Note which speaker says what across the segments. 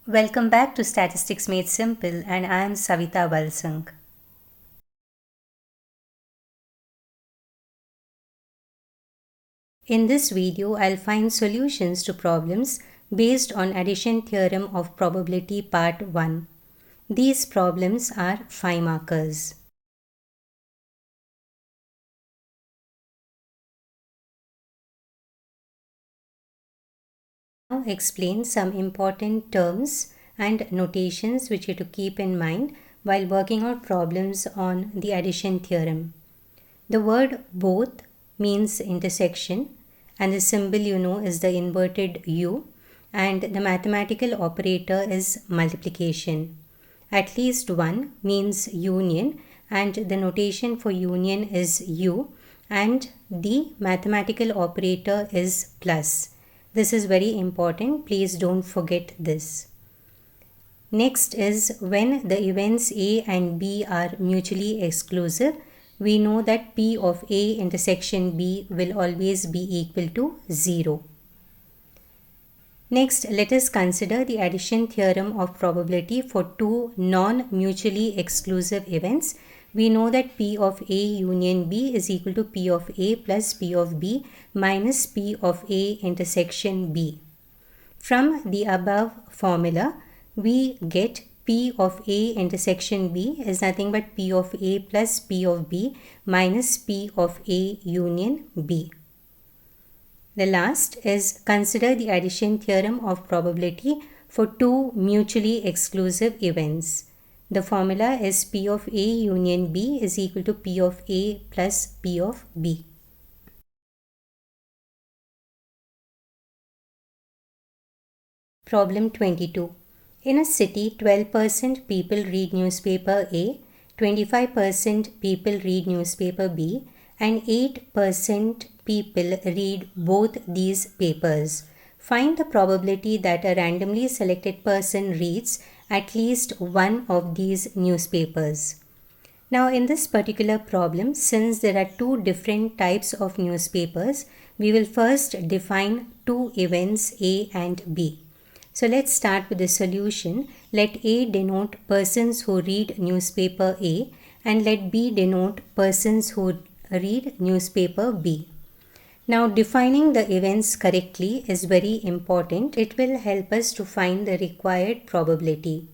Speaker 1: Welcome back to Statistics Made Simple, and I am Savita Balsang. In this video, I'll find solutions to problems based on addition theorem of probability part 1. These problems are 5 markers. Now explain some important terms and notations which you have to keep in mind while working out problems on the addition theorem. The word both means intersection, and the symbol is the inverted U, and the mathematical operator is multiplication. At least one means union, and the notation for union is U, and the mathematical operator is plus. This is very important. Please don't forget this. Next is when the events A and B are mutually exclusive, we know that P of A intersection B will always be equal to 0. Next, let us consider the addition theorem of probability for two non-mutually exclusive events. We know that P of A union B is equal to P of A plus P of B minus P of A intersection B. From the above formula, we get P of A intersection B is nothing but P of A plus P of B minus P of A union B. The last is consider the addition theorem of probability for two mutually exclusive events. The formula is P of A union B is equal to P of A plus P of B. Problem 22. In a city, 12% people read newspaper A, 25% people read newspaper B, and 8% people read both these papers. Find the probability that a randomly selected person reads at least one of these newspapers. Now, in this particular problem, since there are two different types of newspapers, we will first define two events A and B. So let's start with the solution. Let A denote persons who read newspaper A, and let B denote persons who read newspaper B. Now, defining the events correctly is very important. It will help us to find the required probability.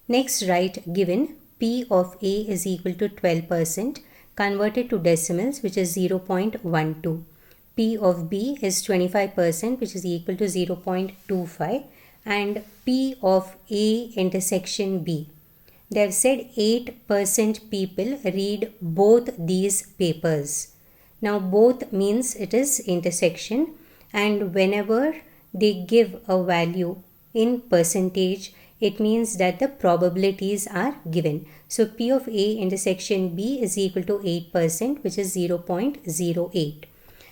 Speaker 1: Next, write given P of A is equal to 12% converted to decimals, which is 0.12. P of B is 25%, which is equal to 0.25. And P of A intersection B. They have said 8% people read both these papers. Now both means it is intersection, and whenever they give a value in percentage, it means that the probabilities are given. So P of A intersection B is equal to 8%, which is 0.08.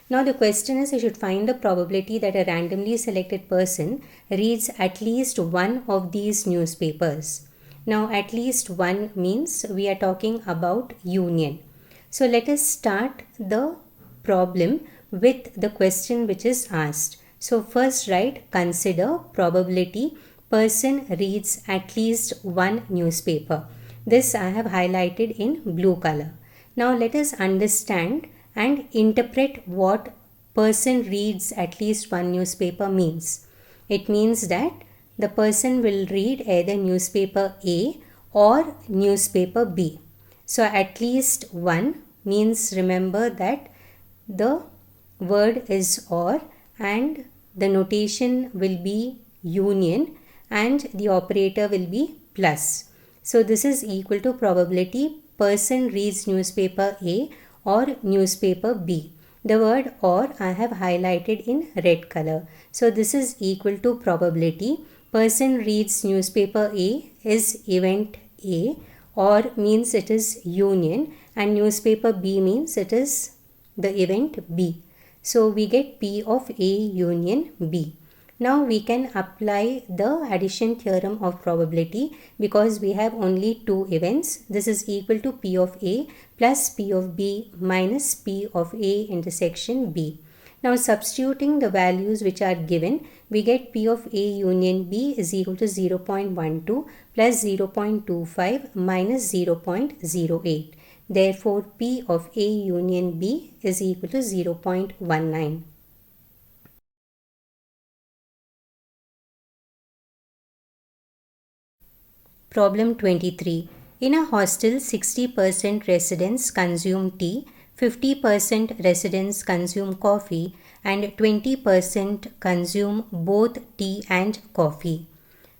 Speaker 1: Now the question is, I should find the probability that a randomly selected person reads at least one of these newspapers. Now at least one means we are talking about union. So let us start the problem with the question which is asked. So first write consider probability person reads at least one newspaper. This I have highlighted in blue color. Now let us understand and interpret what person reads at least one newspaper means. It means that the person will read either newspaper A or newspaper B. So at least one means, remember that the word is or and the notation will be union and the operator will be plus. So this is equal to probability person reads newspaper A or newspaper B. The word or I have highlighted in red color. So this is equal to probability person reads newspaper A is event A, or means it is union, and newspaper B means it is the event B. So we get P of A union B. Now we can apply the addition theorem of probability because we have only two events. This is equal to P of A plus P of B minus P of A intersection B. Now substituting the values which are given, we get P of A union B is equal to 0.12 plus 0.25 minus 0.08. Therefore, P of A union B is equal to 0.19. Problem 23. In a hostel, 60% residents consume tea, 50% residents consume coffee, and 20% consume both tea and coffee.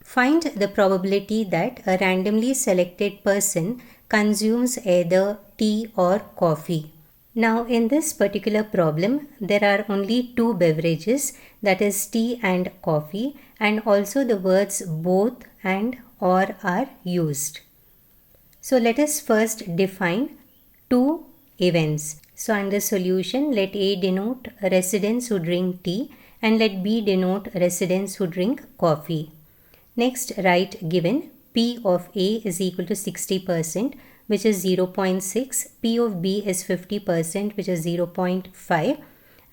Speaker 1: Find the probability that a randomly selected person consumes either tea or coffee. Now, in this particular problem, there are only two beverages, that is tea and coffee, and also the words both and or are used. So, let us first define two events. So, under solution, let A denote residents who drink tea and let B denote residents who drink coffee. Next, write given P of A is equal to 60%, which is 0.6, P of B is 50%, which is 0.5,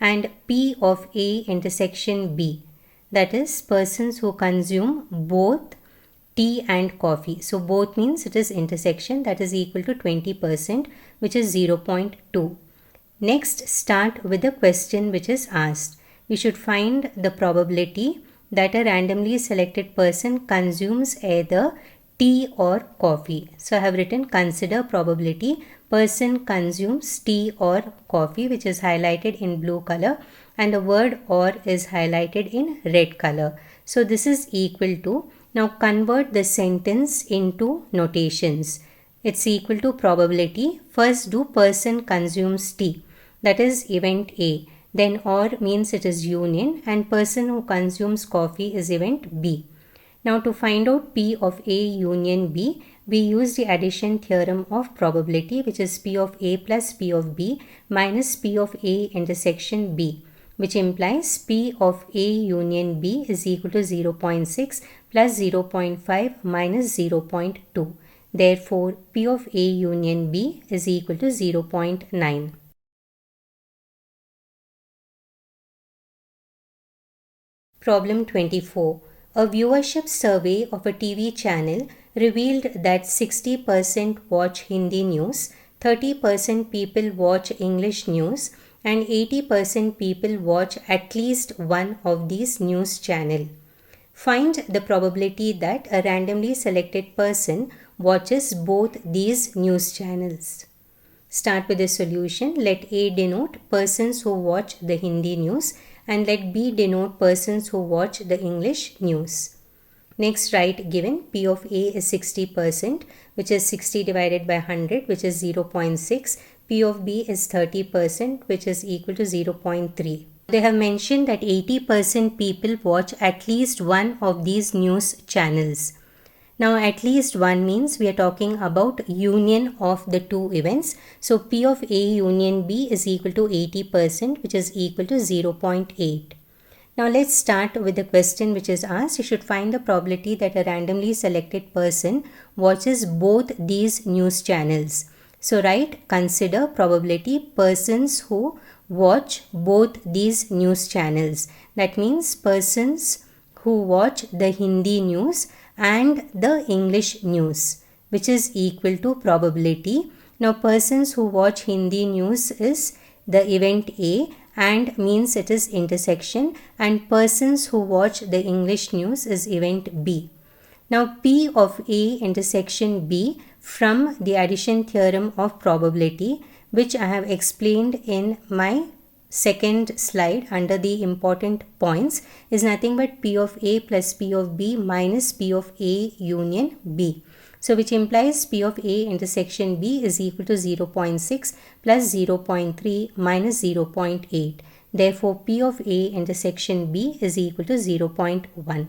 Speaker 1: and P of A intersection B, that is persons who consume both tea and coffee. So both means it is intersection, that is equal to 20%, which is 0.2. Next, start with the question which is asked. We should find the probability that a randomly selected person consumes either tea or coffee. So I have written consider probability person consumes tea or coffee, which is highlighted in blue color, and the word or is highlighted in red color. So this is equal to, now convert the sentence into notations. It's equal to probability. First do person consumes tea, that is event A. Then or means it is union, and person who consumes coffee is event B. Now to find out P of A union B, we use the addition theorem of probability, which is P of A plus P of B minus P of A intersection B, which implies P of A union B is equal to 0.6 plus 0.5 minus 0.2. Therefore, P of A union B is equal to 0.9. Problem 24. A viewership survey of a TV channel revealed that 60% watch Hindi news, 30% people watch English news, and 80% people watch at least one of these news channels. Find the probability that a randomly selected person watches both these news channels. Start with the solution. Let A denote persons who watch the Hindi news and let B denote persons who watch the English news. Next, write given P of A is 60%, which is 60 divided by 100, which is 0.6. P of B is 30%, which is equal to 0.3. They have mentioned that 80% people watch at least one of these news channels. Now, at least one means we are talking about union of the two events. So, P of A union B is equal to 80%, which is equal to 0.8. Now, let's start with the question which is asked. You should find the probability that a randomly selected person watches both these news channels. So, write consider probability persons who watch both these news channels. That means persons who watch the Hindi news and the English news, which is equal to probability. Now, persons who watch Hindi news is the event A and means it is intersection, and persons who watch the English news is event B. Now, P of A intersection B from the addition theorem of probability, which I have explained in my second slide under the important points, is nothing but P of A plus P of B minus P of A union B. So, which implies P of A intersection B is equal to 0.6 plus 0.3 minus 0.8. Therefore, P of A intersection B is equal to 0.1.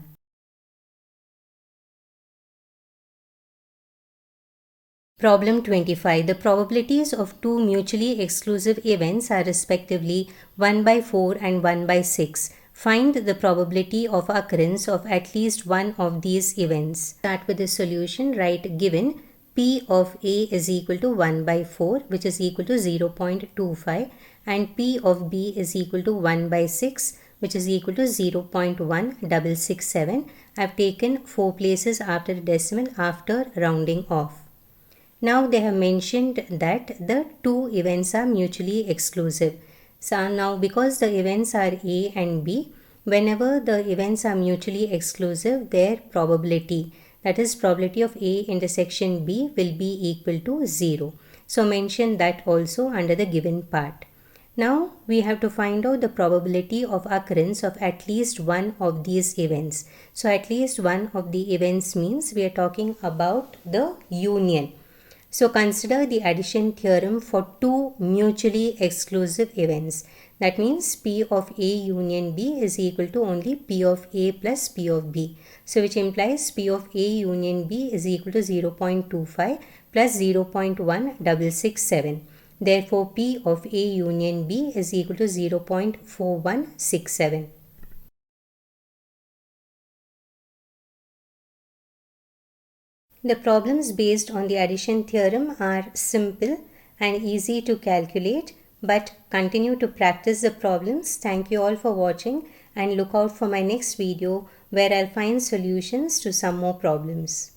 Speaker 1: Problem 25. The probabilities of two mutually exclusive events are respectively 1 by 4 and 1 by 6. Find the probability of occurrence of at least one of these events. Start with the solution. Write given P of A is equal to 1 by 4, which is equal to 0.25, and P of B is equal to 1 by 6, which is equal to 0.1667. I've taken 4 places after the decimal after rounding off. Now they have mentioned that the two events are mutually exclusive. So now because the events are A and B, whenever the events are mutually exclusive, their probability, that is probability of A intersection B, will be equal to 0. So mention that also under the given part. Now we have to find out the probability of occurrence of at least one of these events. So at least one of the events means we are talking about the union. So consider the addition theorem for two mutually exclusive events. That means P of A union B is equal to only P of A plus P of B. So which implies P of A union B is equal to 0.25 plus 0.1667. Therefore, P of A union B is equal to 0.4167. The problems based on the addition theorem are simple and easy to calculate, but continue to practice the problems. Thank you all for watching, and look out for my next video where I'll find solutions to some more problems.